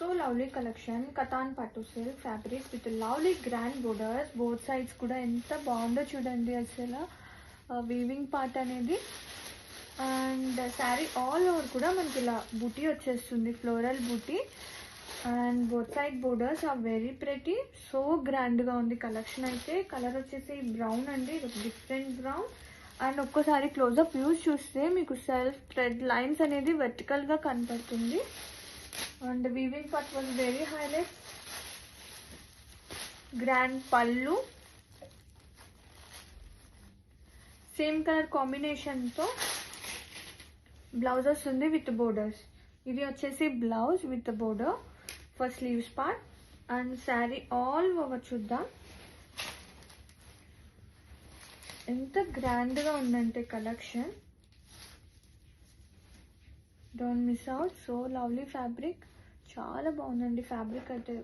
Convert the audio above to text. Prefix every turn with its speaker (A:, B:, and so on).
A: So lovely collection, katan పట్టు silk fabric with lovely grand borders. Both sides కూడా ఎంత బాగుందో చూడండి అసలు వీవింగ్ పార్ట్ అనేది. అండ్ శారీ ఆల్ ఓవర్ కూడా మనకి ఇలా బూటీ వచ్చేస్తుంది, floral buti. And both side borders are very pretty. So గ్రాండ్గా ఉంది కలెక్షన్ అయితే. కలర్ వచ్చేసి బ్రౌన్ అండి, ఇది డిఫరెంట్ బ్రౌన్. అండ్ ఒక్కసారి క్లోజప్ వ్యూస్ చూస్తే మీకు సెల్ఫ్ థ్రెడ్ లైన్స్ అనేది వెర్టికల్గా కనపడుతుంది. And weaving part was very highlight. Grand పళ్ళు, సేమ్ కలర్ కాంబినేషన్తో బ్లౌజ్ వస్తుంది విత్ బోర్డర్స్. ఇది వచ్చేసి blouse with border for sleeves part. And sari all over చూద్దాం ఎంత గ్రాండ్గా ఉందంటే collection. Don't miss out. So lovely fabric, చాలా బాగుందండి ఫ్యాబ్రిక్ అయితే.